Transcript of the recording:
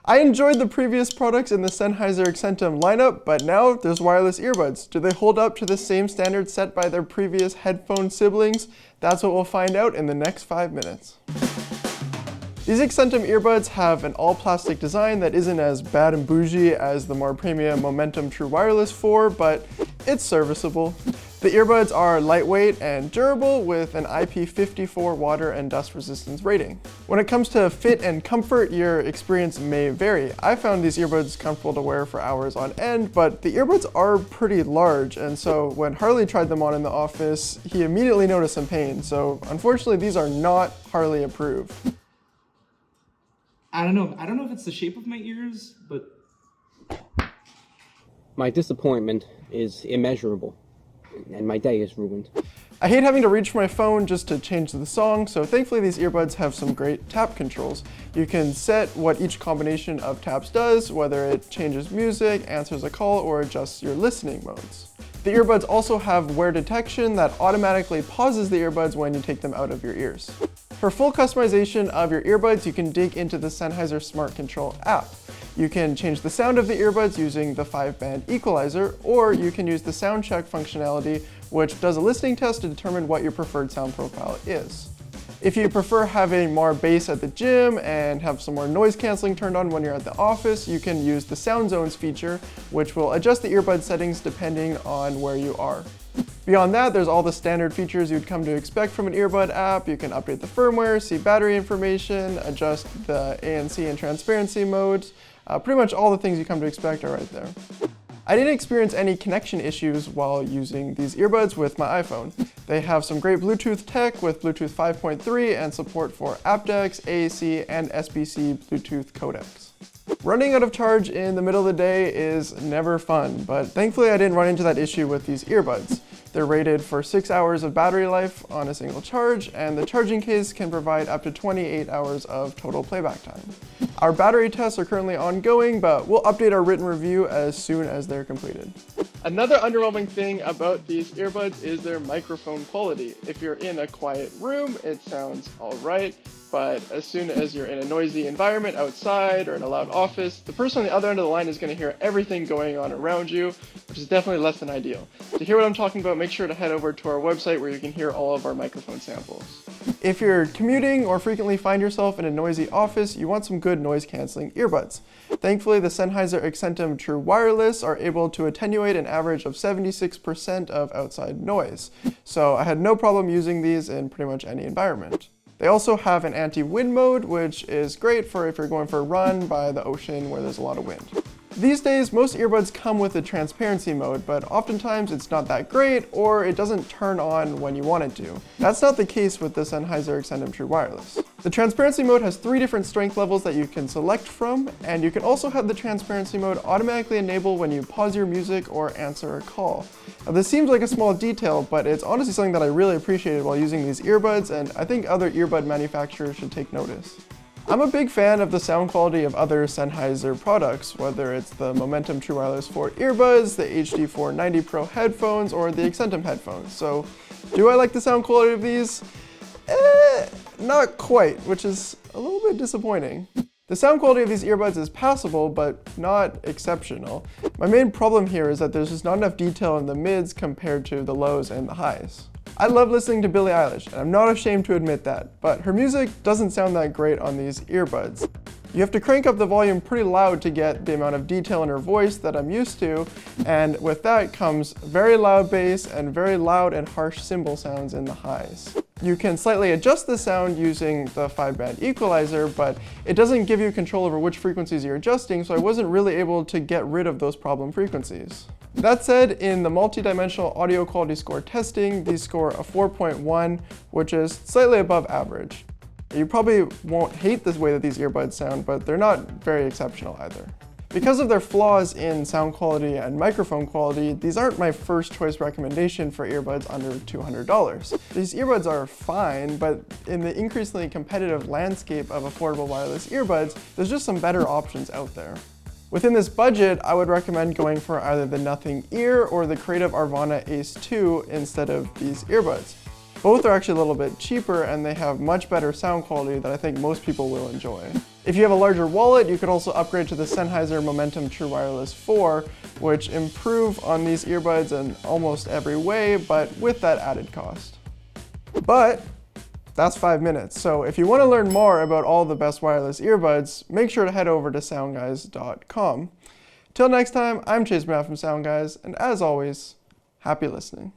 I enjoyed the previous products in the Sennheiser ACCENTUM lineup, but now there's wireless earbuds. Do they hold up to the same standards set by their previous headphone siblings? That's what we'll find out in the next 5 minutes. These ACCENTUM earbuds have an all-plastic design that isn't as bad and bougie as the more premium MDAQS True Wireless 4, but it's serviceable. The earbuds are lightweight and durable with an IP54 water and dust resistance rating. When it comes to fit and comfort, your experience may vary. I found these earbuds comfortable to wear for hours on end, but the earbuds are pretty large, and so when Harley tried them on in the office, he immediately noticed some pain. So unfortunately, these are not Harley approved. I don't know if it's the shape of my ears, but... My disappointment is immeasurable, and my day is ruined. I hate having to reach for my phone just to change the song, so thankfully these earbuds have some great tap controls. You can set what each combination of taps does, whether it changes music, answers a call, or adjusts your listening modes. The earbuds also have wear detection that automatically pauses the earbuds when you take them out of your ears. For full customization of your earbuds, you can dig into the Sennheiser Smart Control app. You can change the sound of the earbuds using the 5-band equalizer, or you can use the sound check functionality, which does a listening test to determine what your preferred sound profile is. If you prefer having more bass at the gym and have some more noise canceling turned on when you're at the office, you can use the Sound Zones feature, which will adjust the earbud settings depending on where you are. Beyond that, there's all the standard features you'd come to expect from an earbud app. You can update the firmware, see battery information, adjust the ANC and transparency modes. Pretty much all the things you come to expect are right there. I didn't experience any connection issues while using these earbuds with my iPhone. They have some great Bluetooth tech with Bluetooth 5.3 and support for aptX, AAC, and SBC Bluetooth codecs. Running out of charge in the middle of the day is never fun, but thankfully I didn't run into that issue with these earbuds. They're rated for 6 hours of battery life on a single charge, and the charging case can provide up to 28 hours of total playback time. Our battery tests are currently ongoing, but we'll update our written review as soon as they're completed. Another underwhelming thing about these earbuds is their microphone quality. If you're in a quiet room, it sounds alright, but as soon as you're in a noisy environment outside or in a loud office, the person on the other end of the line is going to hear everything going on around you, which is definitely less than ideal. To hear what I'm talking about, make sure to head over to our website where you can hear all of our microphone samples. If you're commuting or frequently find yourself in a noisy office, you want some good noise canceling earbuds. Thankfully, the Sennheiser ACCENTUM True Wireless are able to attenuate an average of 76% of outside noise. So I had no problem using these in pretty much any environment. They also have an anti-wind mode, which is great for if you're going for a run by the ocean where there's a lot of wind. These days, most earbuds come with a transparency mode, but oftentimes it's not that great, or it doesn't turn on when you want it to. That's not the case with the Sennheiser ACCENTUM True Wireless. The transparency mode has 3 different strength levels that you can select from, and you can also have the transparency mode automatically enable when you pause your music or answer a call. Now, this seems like a small detail, but it's honestly something that I really appreciated while using these earbuds, and I think other earbud manufacturers should take notice. I'm a big fan of the sound quality of other Sennheiser products, whether it's the MDAQS True Wireless 4 earbuds, the HD 490 Pro headphones, or the ACCENTUM headphones. So, do I like the sound quality of these? Not quite, which is a little bit disappointing. The sound quality of these earbuds is passable, but not exceptional. My main problem here is that there's just not enough detail in the mids compared to the lows and the highs. I love listening to Billie Eilish, and I'm not ashamed to admit that, but her music doesn't sound that great on these earbuds. You have to crank up the volume pretty loud to get the amount of detail in her voice that I'm used to, and with that comes very loud bass and very loud and harsh cymbal sounds in the highs. You can slightly adjust the sound using the 5-band equalizer, but it doesn't give you control over which frequencies you're adjusting, so I wasn't really able to get rid of those problem frequencies. That said, in the multi-dimensional audio quality score testing, these score a 4.1, which is slightly above average. You probably won't hate the way that these earbuds sound, but they're not very exceptional either. Because of their flaws in sound quality and microphone quality, these aren't my first choice recommendation for earbuds under $200. These earbuds are fine, but in the increasingly competitive landscape of affordable wireless earbuds, there's just some better options out there. Within this budget, I would recommend going for either the Nothing Ear or the Creative Arvana Ace 2 instead of these earbuds. Both are actually a little bit cheaper and they have much better sound quality that I think most people will enjoy. If you have a larger wallet, you could also upgrade to the Sennheiser ACCENTUM True Wireless 4, which improve on these earbuds in almost every way, but with that added cost. But that's 5 minutes, so if you want to learn more about all the best wireless earbuds, make sure to head over to SoundGuys.com. Till next time, I'm Chase Matt from SoundGuys, and as always, happy listening.